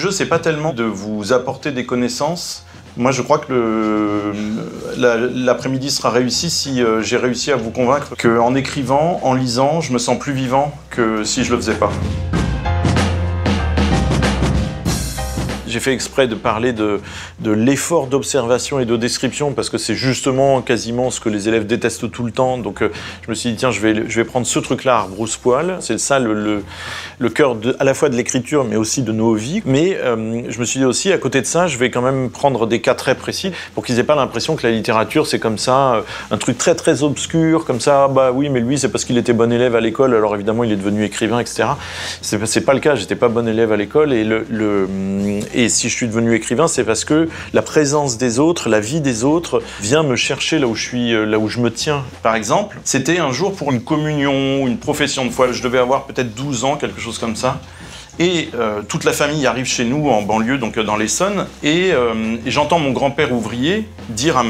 jeu, c'est pas tellement de vous apporter des connaissances. Moi, je crois que l'après-midi sera réussi si j'ai réussi à vous convaincre qu'en écrivant, en lisant, je me sens plus vivant que si je le faisais pas. J'ai fait exprès de parler de l'effort d'observation et de description parce que c'est justement quasiment ce que les élèves détestent tout le temps. Donc je me suis dit, tiens, je vais prendre ce truc-là à rebrousse-poil. C'est ça le cœur à la fois de l'écriture mais aussi de nos vies. Mais je me suis dit aussi, à côté de ça, je vais quand même prendre des cas très précis pour qu'ils aient pas l'impression que la littérature, c'est comme ça, un truc très très obscur, comme ça, bah oui, mais lui, c'est parce qu'il était bon élève à l'école, alors évidemment, il est devenu écrivain, etc. C'est pas le cas, j'étais pas bon élève à l'école et si je suis devenu écrivain, c'est parce que la présence des autres, la vie des autres, vient me chercher là où je me tiens. Par exemple, c'était un jour pour une communion, une profession de foi. Je devais avoir peut-être 12 ans, quelque chose comme ça. Et toute la famille arrive chez nous en banlieue, donc dans l'Essonne, et j'entends mon grand-père ouvrier dire à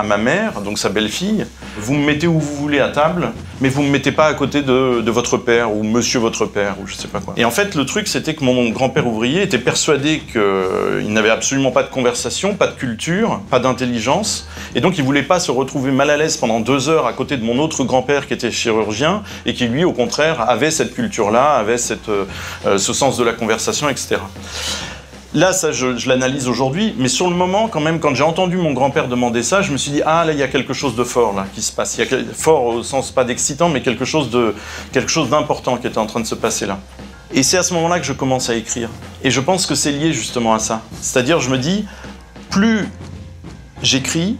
ma mère, donc sa belle-fille, « Vous me mettez où vous voulez à table, mais vous me mettez pas à côté de votre père, ou monsieur votre père, ou je sais pas quoi. » Et en fait, le truc, c'était que mon grand-père ouvrier était persuadé qu'il n'avait absolument pas de conversation, pas de culture, pas d'intelligence, et donc il voulait pas se retrouver mal à l'aise pendant 2 heures à côté de mon autre grand-père qui était chirurgien, et qui lui, au contraire, avait cette culture-là, avait ce sens de la conversation, etc. Là, ça, je l'analyse aujourd'hui, mais sur le moment, quand même, quand j'ai entendu mon grand-père demander ça, je me suis dit, ah, là, il y a quelque chose de fort, là, qui se passe. Il y a fort au sens pas d'excitant, mais quelque chose d'important qui était en train de se passer là. Et c'est à ce moment-là que je commence à écrire. Et je pense que c'est lié justement à ça. C'est-à-dire, je me dis, plus j'écris,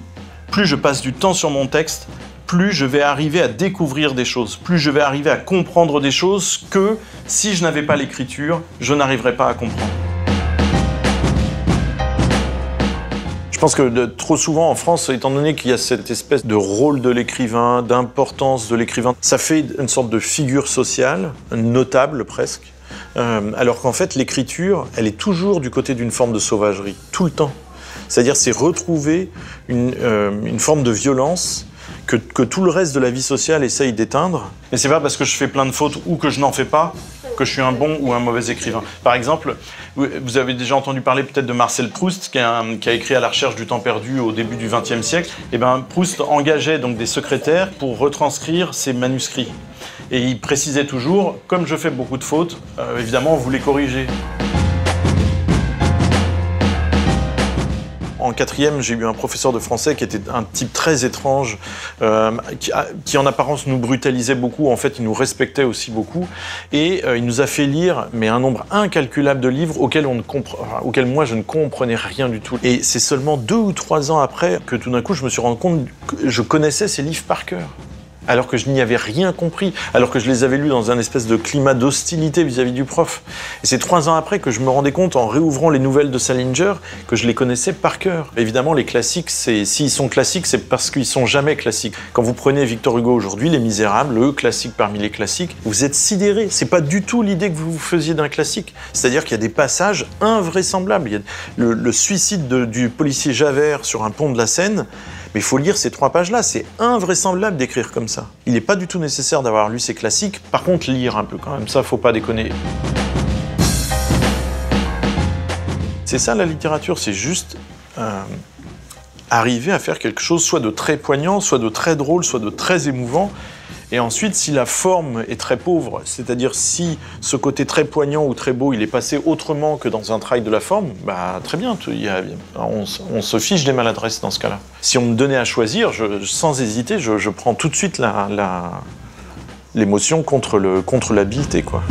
plus je passe du temps sur mon texte, plus je vais arriver à découvrir des choses, plus je vais arriver à comprendre des choses que, si je n'avais pas l'écriture, je n'arriverais pas à comprendre. Je pense que trop souvent en France, étant donné qu'il y a cette espèce de rôle de l'écrivain, d'importance de l'écrivain, ça fait une sorte de figure sociale, notable presque, alors qu'en fait l'écriture, elle est toujours du côté d'une forme de sauvagerie, tout le temps. C'est-à-dire c'est retrouver une forme de violence que tout le reste de la vie sociale essaye d'éteindre. Mais c'est pas parce que je fais plein de fautes ou que je n'en fais pas que je suis un bon ou un mauvais écrivain. Par exemple, vous avez déjà entendu parler peut-être de Marcel Proust, qui a écrit À la recherche du temps perdu au début du XXe siècle. Et ben, Proust engageait donc des secrétaires pour retranscrire ses manuscrits. Et il précisait toujours, comme je fais beaucoup de fautes, évidemment, vous les corrigez. En 4e, j'ai eu un professeur de français qui était un type très étrange, qui en apparence nous brutalisait beaucoup, en fait il nous respectait aussi beaucoup, et il nous a fait lire mais un nombre incalculable de livres auxquels moi je ne comprenais rien du tout. Et c'est seulement 2 ou 3 ans après que tout d'un coup je me suis rendu compte que je connaissais ces livres par cœur. Alors que je n'y avais rien compris, alors que je les avais lus dans un espèce de climat d'hostilité vis-à-vis du prof. Et c'est 3 ans après que je me rendais compte, en réouvrant les nouvelles de Salinger, que je les connaissais par cœur. Évidemment, les classiques, s'ils sont classiques, c'est parce qu'ils sont jamais classiques. Quand vous prenez Victor Hugo aujourd'hui, Les Misérables, le classique parmi les classiques, vous êtes sidérés. C'est pas du tout l'idée que vous vous faisiez d'un classique. C'est-à-dire qu'il y a des passages invraisemblables. Il y a le suicide du policier Javert sur un pont de la Seine. Mais il faut lire ces 3 pages-là, c'est invraisemblable d'écrire comme ça. Il n'est pas du tout nécessaire d'avoir lu ces classiques, par contre lire un peu quand même, ça faut pas déconner. C'est ça la littérature, c'est juste arriver à faire quelque chose soit de très poignant, soit de très drôle, soit de très émouvant. Et ensuite, si la forme est très pauvre, c'est-à-dire si ce côté très poignant ou très beau, il est passé autrement que dans un travail de la forme, bah très bien, on se fiche des maladresses dans ce cas-là. Si on me donnait à choisir, sans hésiter, je prends tout de suite l'émotion contre l'habileté, quoi.